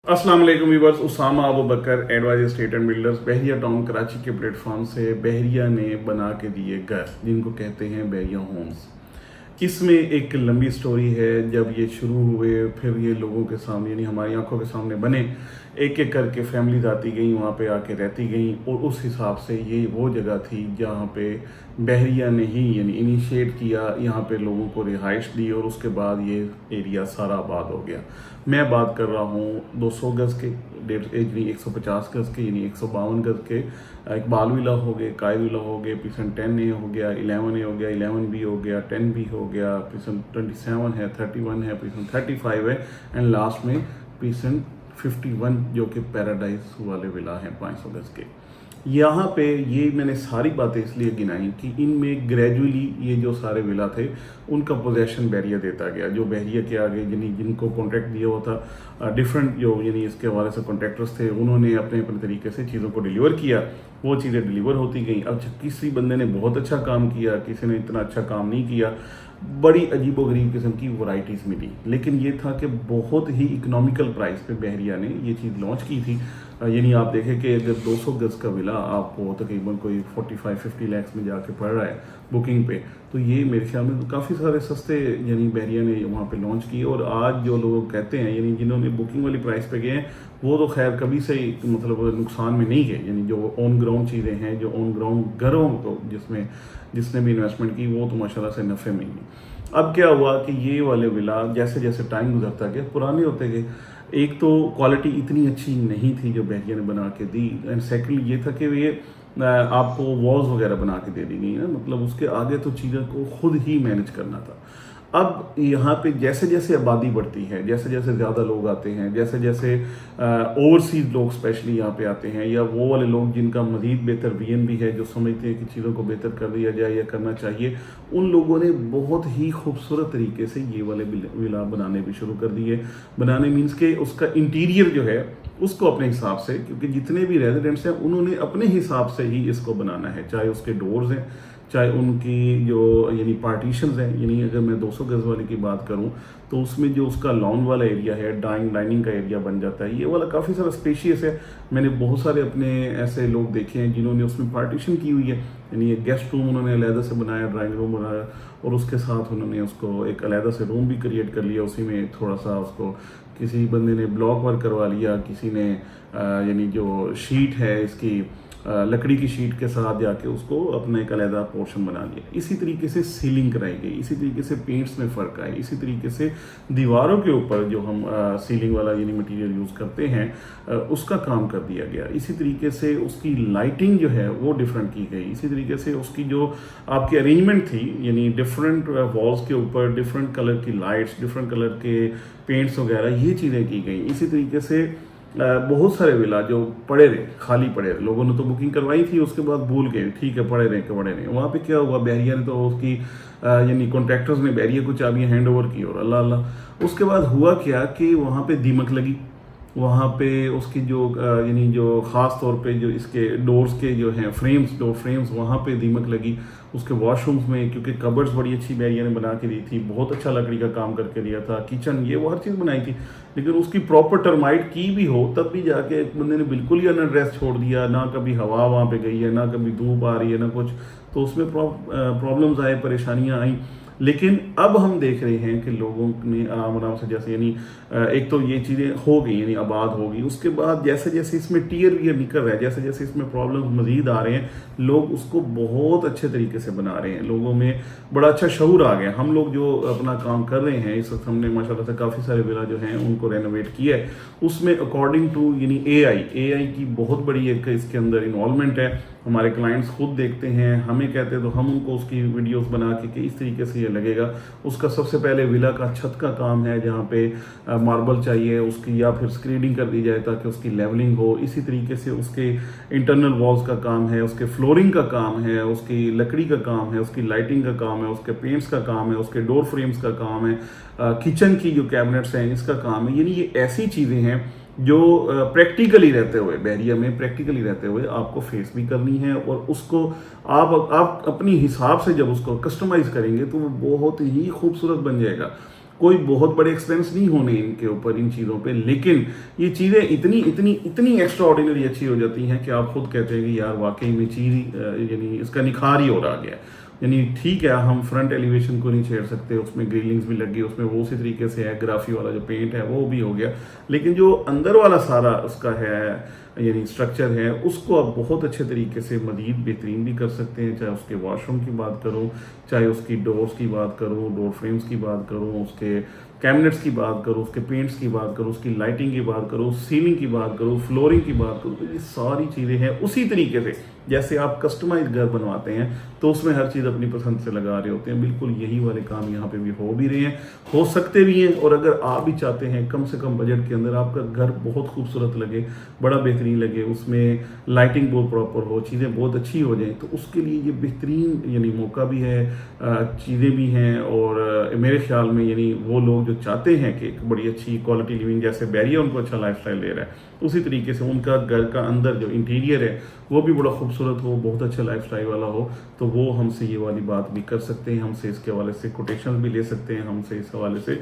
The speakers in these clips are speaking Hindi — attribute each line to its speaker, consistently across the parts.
Speaker 1: अस्सलाम वालेकुम viewers. Usama Abu Bakar Advisor State and Builders Bahria Town Karachi के प्लेटफॉर्म से बहरिया ने बना के दिए घर जिनको कहते हैं बहरिया होम्स। इसमें एक लंबी स्टोरी है। जब ये शुरू हुए फिर ये लोगों के सामने यानी हमारी आंखों के सामने बने, एक एक करके फैमिलीज आती गई, वहाँ पे आके रहती गई और उस हिसाब से ये वो जगह थी जहाँ पे बहरिया ने ही यानी इनिशिएट किया, यहाँ पे लोगों को रिहाइश दी और उसके बाद ये एरिया सारा आबाद हो गया। मैं बात कर रहा हूँ 200 गज़ के, 150 गज़ के यानी 152 गज़ के इकबाल विला हो गए, काय विला हो गए, पीसन 10A हो गया, 11A हो गया, 11B हो गया, 10B हो गया, पीसन 27 है, 31 है, पीसन 35 है एंड लास्ट में पीसन 51 जो कि पैराडाइज वाले विला हैं 500 गज़ के। यहाँ पे ये मैंने सारी बातें इसलिए गिनाई कि इनमें ग्रेजुअली ये जो सारे विला थे उनका पोजेशन बहरिया देता गया। जो बहरिया के आगे जिनको कॉन्ट्रैक्ट दिया हुआ था, डिफरेंट जो यानी इसके हवाले से कॉन्ट्रैक्टर्स थे, उन्होंने अपने अपने तरीके से चीज़ों को डिलीवर किया, वो चीज़ें डिलीवर होती गई। अब किसी बंदे ने बहुत अच्छा काम किया, किसी ने इतना अच्छा काम नहीं किया, बड़ी अजीबोगरीब किस्म की वैरायटीज़ मिली। लेकिन ये था कि बहुत ही इकोनॉमिकल प्राइस पे बहरिया ने ये चीज़ लॉन्च की थी। यानी आप देखें कि अगर 200 गज़ का विला आपको तकरीबन कोई 45-50 लाख में जाके पड़ रहा है बुकिंग पे, तो ये मेरे ख्याल में काफ़ी सारे सस्ते यानी बहरिया ने वहाँ पे लॉन्च किए। और आज जो लोग कहते हैं यानी जिन्होंने बुकिंग वाली प्राइस पे गए हैं वो तो खैर कभी से ही मतलब नुकसान में नहीं गए। यानी जो ऑन ग्राउंड चीज़ें हैं, जो ऑन ग्राउंड घरों तो जिसने भी इन्वेस्टमेंट की वो तो माशाल्लाह से नफ़े में ही। अब क्या हुआ कि ये वाले विला जैसे जैसे टाइम गुजरता गया पुराने होते गए। एक तो क्वालिटी इतनी अच्छी नहीं थी जो बहरिया ने बना के दी, एंड सेकंड ये था कि ये आपको वॉल्स वगैरह बना के दे दी गई ना, मतलब उसके आगे तो चीज़ों को खुद ही मैनेज करना था। अब यहाँ पे जैसे जैसे आबादी बढ़ती है, जैसे जैसे ज़्यादा लोग आते हैं, जैसे जैसे ओवरसीज लोग स्पेशली यहाँ पे आते हैं, या वो वाले लोग जिनका मज़ीद बेहतर विजन भी है, जो समझते हैं कि चीज़ों को बेहतर कर दिया जाए या करना चाहिए, उन लोगों ने बहुत ही खूबसूरत तरीके से ये वाले विला बनाने भी शुरू कर दिए। बनाने मीन्स के उसका इंटीरियर जो है उसको अपने हिसाब से, क्योंकि जितने भी रेजिडेंट्स हैं उन्होंने अपने हिसाब से ही इसको बनाना है, चाहे उसके डोर्स हैं, चाहे उनकी जो यानी पार्टीशंस हैं। यानी अगर मैं 200 गज़ वाले की बात करूं तो उसमें जो उसका लॉन वाला एरिया है, डाइनिंग का एरिया बन जाता है। ये वाला काफ़ी सारा स्पेशियस है। मैंने बहुत सारे अपने ऐसे लोग देखे हैं जिन्होंने उसमें पार्टीशन की हुई है, यानी एक गेस्ट रूम उन्होंने अलहदा से बनाया, ड्राइंग रूम बनाया और उसके साथ उन्होंने उसको एक अलहदा से रूम भी क्रिएट कर लिया। उसी में थोड़ा सा उसको किसी बंदे ने ब्लॉक वर्क करवा लिया, किसी ने यानी जो शीट है इसकी लकड़ी की शीट के साथ जाके उसको अपना एक अलहदा पोर्शन बना लिया। इसी तरीके से सीलिंग कराई गई, इसी तरीके से पेंट्स में फ़र्क आए, इसी तरीके से दीवारों के ऊपर जो हम सीलिंग वाला यानी मटेरियल यूज़ करते हैं उसका काम कर दिया गया। इसी तरीके से उसकी लाइटिंग जो है वो डिफरेंट की गई। इसी तरीके से उसकी जो आपकी अरेंजमेंट थी यानी डिफरेंट वॉल्स के ऊपर डिफरेंट कलर की लाइट्स, डिफरेंट कलर के पेंट्स वगैरह ये चीज़ें की गई। इसी तरीके से बहुत सारे विला जो पड़े रहे, खाली पड़े रहे, लोगों ने तो बुकिंग करवाई थी उसके बाद भूल गए, ठीक है पड़े रहे। वहाँ पे क्या हुआ, बहरिया ने तो उसकी यानी कॉन्ट्रैक्टर्स ने बहरिया को चाबियाँ हैंड ओवर की और अल्लाह अल्लाह। उसके बाद हुआ क्या कि वहाँ पे दीमक लगी, वहाँ पे उसकी जो यानी जो ख़ास तौर पे जो इसके डोर्स के जो हैं डोर फ्रेम्स वहाँ पे दीमक लगी। उसके वॉशरूम्स में क्योंकि कबर्ड्स बड़ी अच्छी बहरिया ने बना के दी थी, बहुत अच्छा लकड़ी का काम करके दिया था, किचन ये वो हर चीज़ बनाई थी, लेकिन उसकी प्रॉपर टर्माइट की भी हो तब भी जाके एक बंदे ने बिल्कुल ही अनएड्रेस छोड़ दिया। ना कभी हवा वहाँ पे गई है, ना कभी धूप आ रही है, ना कुछ, तो उसमें प्रॉब्लम्स आए, परेशानियाँ आई। लेकिन अब हम देख रहे हैं कि लोगों ने आराम से जैसे यानी एक तो ये चीज़ें हो गई यानी आबाद हो गई, उसके बाद जैसे जैसे इसमें टीयर वियर निकल रहा है, जैसे जैसे इसमें प्रॉब्लम मजीद आ रहे हैं, लोग उसको बहुत अच्छे तरीके से बना रहे हैं। लोगों में बड़ा अच्छा शऊर आ गया। हम लोग जो अपना काम कर रहे हैं इस वक्त, हमने माशाल्लाह से काफ़ी सारे विला जो हैं उनको रेनोवेट किया है। उसमें अकॉर्डिंग टू यानी AI की बहुत बड़ी एक इसके अंदर इन्वॉल्वमेंट है। हमारे क्लाइंट्स खुद देखते हैं, हमें कहते हैं तो हम उनको उसकी वीडियोस बना के कि इस तरीके से ये लगेगा। उसका सबसे पहले विला का छत का काम है जहाँ पे मार्बल चाहिए उसकी, या फिर स्क्रीडिंग कर दी जाए ताकि उसकी लेवलिंग हो। इसी तरीके से उसके इंटरनल वॉल्स का काम है, उसके फ्लोरिंग का काम है, उसकी लकड़ी का काम है, उसकी लाइटिंग का काम है, उसके पेंट्स का काम है, उसके डोर फ्रेम्स का काम है, किचन की जो कैबिनेट्स हैं इसका काम है। यानी ये ऐसी चीज़ें हैं जो प्रैक्टिकली रहते हुए, बहरिया में प्रैक्टिकली रहते हुए आपको फेस भी करनी है, और उसको आप अपनी हिसाब से जब उसको कस्टमाइज़ करेंगे तो वो बहुत ही खूबसूरत बन जाएगा। कोई बहुत बड़े एक्सपेंस नहीं होने इनके ऊपर इन चीज़ों पे, लेकिन ये चीज़ें इतनी इतनी इतनी एक्स्ट्रा ऑर्डिनरी अच्छी हो जाती हैं कि आप खुद कहते हैं कि यार वाकई में चीज़ यानी इसका निखार ही और आ गया। यानी ठीक है, हम फ्रंट एलिवेशन को नहीं छेड़ सकते, उसमें ग्रिलिंग्स भी लगी, उसमें वो उसी तरीके से है, ग्राफी वाला जो पेंट है वो भी हो गया, लेकिन जो अंदर वाला सारा उसका है यानी स्ट्रक्चर है, उसको आप बहुत अच्छे तरीके से मज़ीद बेहतरीन भी कर सकते हैं। चाहे उसके वॉशरूम की बात करो, चाहे उसकी डोर्स की बात करो, डोर फ्रेम्स की बात करो, उसके कैबिनेट्स की बात करो, उसके पेंट्स की बात करो, उसकी लाइटिंग की बात करो, सीलिंग की बात करो, फ्लोरिंग की बात करो, तो ये सारी चीज़ें हैं उसी तरीके से जैसे आप कस्टमाइज घर बनवाते हैं तो उसमें हर चीज़ अपनी पसंद से लगा रहे होते हैं। बिल्कुल यही वाले काम यहाँ पे भी हो भी रहे हैं, हो सकते भी हैं। और अगर आप भी चाहते हैं कम से कम बजट के अंदर आपका घर बहुत खूबसूरत लगे, बड़ा बेहतरीन लगे, उसमें लाइटिंग बहुत प्रॉपर हो, चीज़ें बहुत अच्छी हो जाएं, तो उसके लिए ये बेहतरीन यानी मौका भी है, चीज़ें भी हैं। और मेरे ख्याल में यानी वो लोग जो चाहते हैं कि एक बड़ी अच्छी क्वालिटी लिविंग, जैसे बैरिया उनको अच्छा लाइफस्टाइल दे रहा है, उसी तरीके से उनका घर का अंदर जो इंटीरियर है वो भी बड़ा खूबसूरत हो, बहुत अच्छा लाइफस्टाइल वाला हो, तो वो हमसे ये वाली बात भी कर सकते हैं। हमसे इसके हवाले से कोटेशन भी ले सकते हैं, हमसे इस हवाले से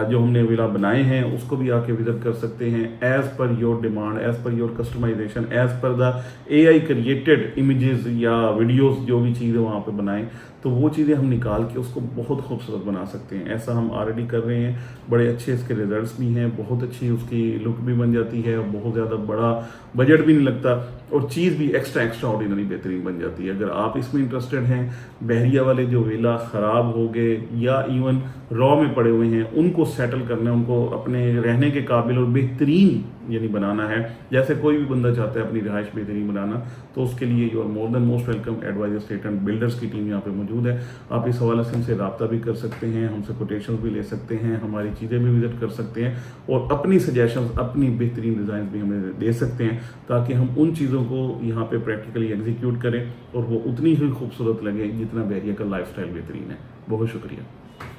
Speaker 1: जो हमने विला बनाए हैं उसको भी आके विजिट कर सकते हैं, as per your demand, as per your customization, as per the AI created images या वीडियोस, जो भी चीज़ें वहाँ पे बनाएं तो वो चीज़ें हम निकाल के उसको बहुत खूबसूरत बना सकते हैं। ऐसा हम ऑलरेडी कर रहे हैं, बड़े अच्छे इसके रिजल्ट्स भी हैं, बहुत अच्छी उसकी लुक भी बन जाती है, बहुत ज़्यादा बड़ा बजट भी नहीं लगता और चीज़ भी एक्स्ट्रा ऑर्डिनरी बेहतरीन बन जाती है। अगर आप इसमें इंटरेस्टेड हैं, बहरिया वाले जो विला ख़राब हो गए या इवन रॉ में पड़े हुए हैं उनको सेटल करना है, उनको अपने रहने के काबिल और बेहतरीन यानी बनाना है, जैसे कोई भी बंदा चाहता है अपनी रिहाइश बेहतरीन बनाना, तो उसके लिए you are more than most welcome. Advisor Estate and Builders की टीम यहाँ पे मौजूद है। आप इस हवाले से हमसे रब्ता भी कर सकते हैं, हमसे कोटेशन भी ले सकते हैं, हमारी चीज़ें भी विजिट कर सकते हैं और अपनी सजेशंस, अपनी बेहतरीन डिज़ाइन भी हमें दे सकते हैं, ताकि हम उन चीज़ों को यहाँ पे प्रैक्टिकली एग्जीक्यूट करें और वो उतनी ही खूबसूरत लगे जितना बहरिया का लाइफस्टाइल बेहतरीन है। बहुत शुक्रिया।